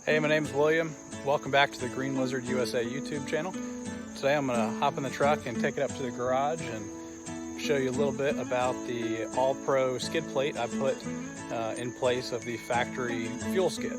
Hey, my name's William. Welcome back to the Green Lizard USA YouTube channel. Today I'm going to hop in the truck and take it up to the garage and show you a little bit about the All-Pro skid plate I put in place of the factory fuel skid.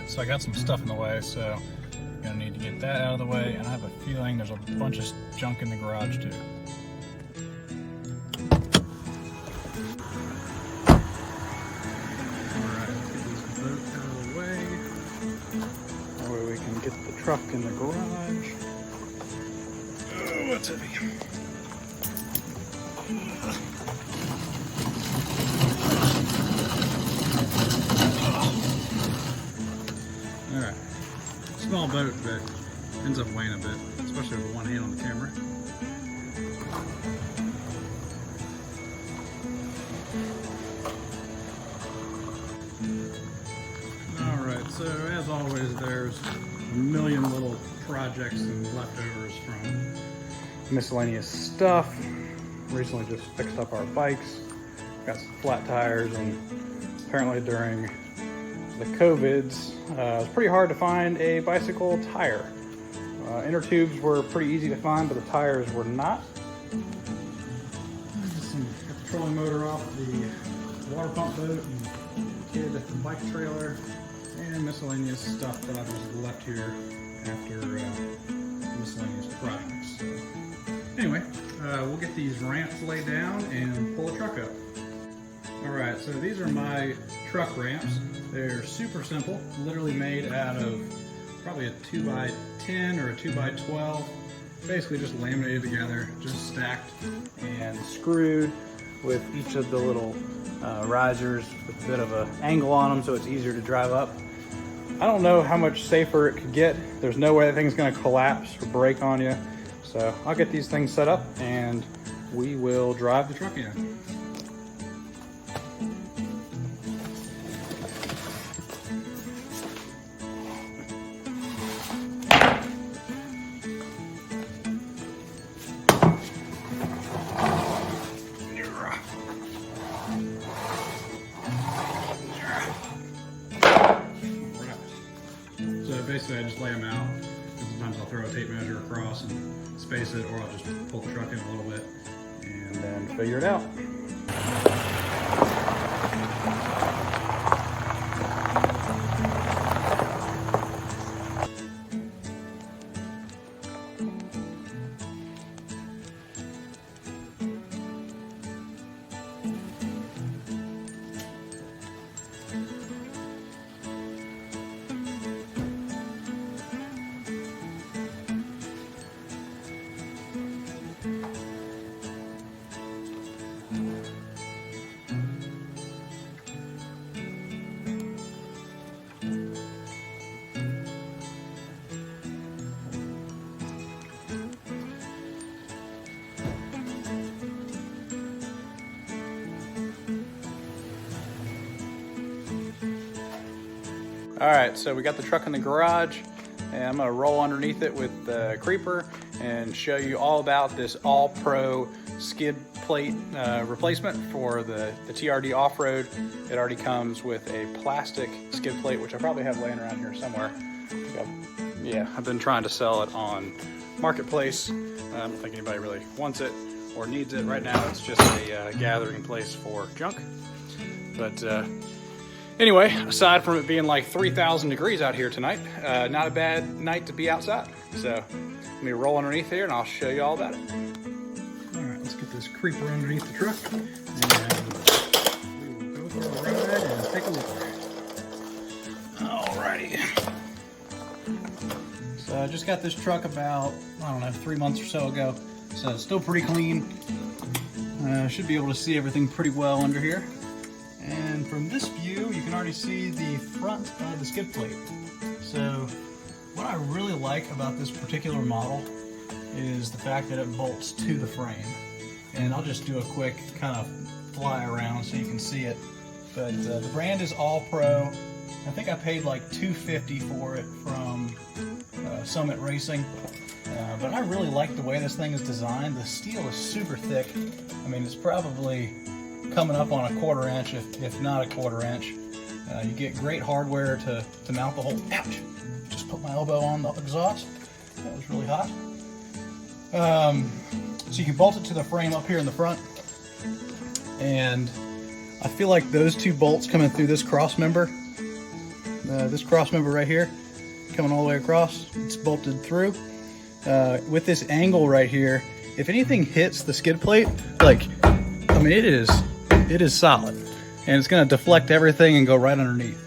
So I got some stuff in the way, so I'm gonna need to get that out of the way, and I have a feeling there's a bunch of junk in the garage too. Alright, let's get these boats out of the way. That way we can get the truck in the garage. Oh, what's heavy? Alright, small boat, but ends up weighing a bit, especially with one hand on the camera. Alright, so as always, there's a million little projects and leftovers from miscellaneous stuff. Recently just fixed up our bikes, got some flat tires, and apparently during the COVIDs, it was pretty hard to find a bicycle tire. Inner tubes were pretty easy to find, but the tires were not. Got the trolling motor off the water pump boat and kid bike trailer, and miscellaneous stuff that I just left here after miscellaneous projects. So, anyway, we'll get these ramps laid down and pull the truck up. Alright, so these are my truck ramps. They're super simple, literally made out of probably a 2x10 or a 2x12. Basically just laminated together, just stacked and screwed with each of the little risers with a bit of an angle on them so it's easier to drive up. I don't know how much safer it could get. There's no way that thing's going to collapse or break on you. So I'll get these things set up and we will drive the truck in. So basically I just lay them out, and sometimes I'll throw a tape measure across and space it, or I'll just pull the truck in a little bit and then figure it out. Alright, so we got the truck in the garage, and I'm going to roll underneath it with the creeper and show you all about this All-Pro skid plate replacement for the TRD Offroad. It already comes with a plastic skid plate, which I probably have laying around here somewhere. I've been trying to sell it on Marketplace. I don't think anybody really wants it or needs it right now. It's just a gathering place for junk. But anyway, aside from it being like 3,000 degrees out here tonight, not a bad night to be outside. So let me roll underneath here and I'll show you all about it. All right, let's get this creeper underneath the truck and we will go for a ride and take a look. Alrighty. So I just got this truck about, I don't know, 3 months or so ago. So it's still pretty clean. Should be able to see everything pretty well under here. And from this view, you can already see the front of the skid plate. So what I really like about this particular model is the fact that it bolts to the frame. And I'll just do a quick kind of fly around so you can see it. But the brand is All-Pro. I think I paid like $250 for it from Summit Racing. But I really like the way this thing is designed. The steel is super thick. I mean, it's probably coming up on a 1/4 inch, if not a 1/4 inch. You get great hardware to mount the whole. Ouch! Just put my elbow on the exhaust. That was really hot. So you can bolt it to the frame up here in the front, and I feel like those two bolts coming through this cross member right here, coming all the way across, it's bolted through. With this angle right here, if anything hits the skid plate, like, I mean, it is solid, and it's going to deflect everything and go right underneath.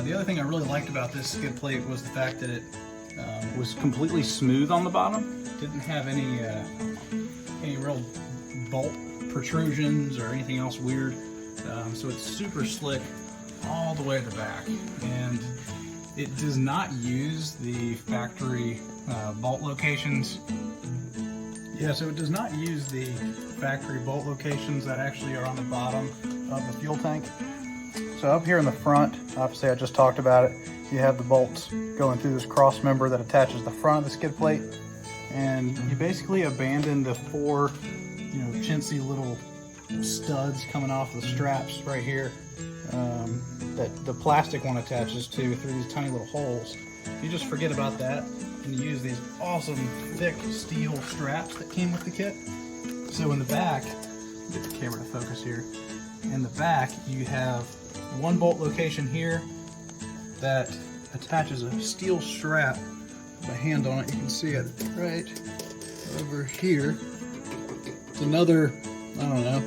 The other thing I really liked about this skid plate was the fact that it was completely smooth on the bottom. Didn't have any real bolt protrusions or anything else weird. So it's super slick all the way to the back, and it does not use the factory bolt locations. Yeah, so it does not use the factory bolt locations that actually are on the bottom of the fuel tank. So up here in the front, obviously I just talked about it, you have the bolts going through this cross member that attaches the front of the skid plate, and you basically abandon the 4, chintzy little studs coming off the straps right here that the plastic one attaches to through these tiny little holes. You just forget about that and you use these awesome thick steel straps that came with the kit. So in the back, get the camera to focus here. In the back, you have one bolt location here that attaches a steel strap with a hand on it. You can see it right over here. It's another, I don't know,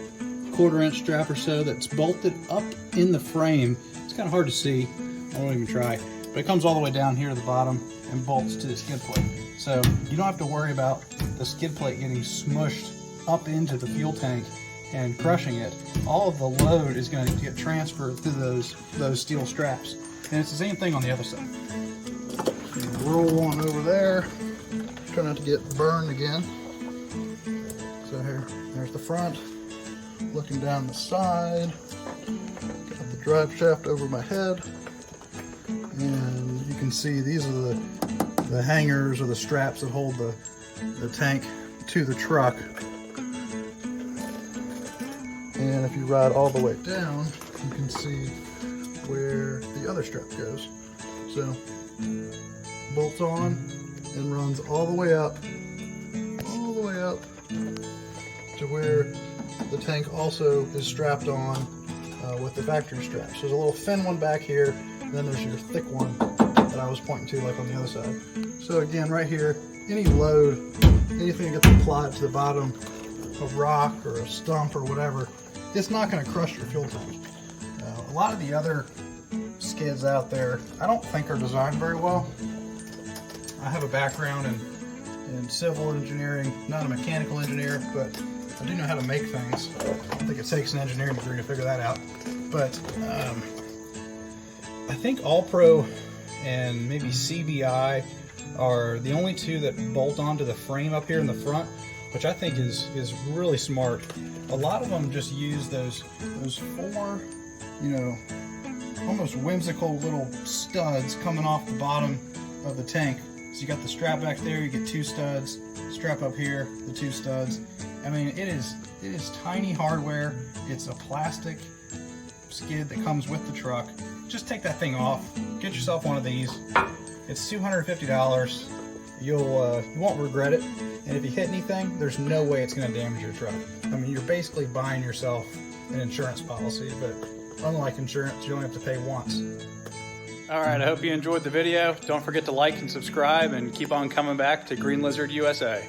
1/4 inch strap or so that's bolted up in the frame. It's kind of hard to see. I won't even try. But it comes all the way down here to the bottom and bolts to the skid plate. So you don't have to worry about the skid plate getting smushed up into the fuel tank and crushing it. All of the load is going to get transferred through those steel straps. And it's the same thing on the other side. Roll on over there. Try not to get burned again. So there's the front. Looking down the side. Got the drive shaft over my head. And you can see these are the hangers or the straps that hold the tank to the truck. And if you ride all the way down, you can see where the other strap goes. So bolts on and runs all the way up to where the tank also is strapped on with the factory straps. So there's a little thin one back here, and then there's your thick one that I was pointing to, like on the other side. So again, right here, any load, anything that gets applied to the bottom, a rock or a stump or whatever, it's not going to crush your fuel tank. A lot of the other skids out there, I don't think are designed very well. I have a background in civil engineering, not a mechanical engineer, but I do know how to make things. I don't think it takes an engineering degree to figure that out. But I think All-Pro and maybe CBI are the only two that bolt onto the frame up here in the front, which I think is really smart. A lot of them just use those 4, almost whimsical little studs coming off the bottom of the tank. So you got the strap back there, you get 2 studs, strap up here, the 2 studs. I mean, it is tiny hardware. It's a plastic skid that comes with the truck. Just take that thing off, get yourself one of these. It's $250. You won't regret it. And if you hit anything, there's no way it's going to damage your truck. I mean, you're basically buying yourself an insurance policy, but unlike insurance, you only have to pay once. All right, I hope you enjoyed the video. Don't forget to like and subscribe and keep on coming back to Green Lizard USA.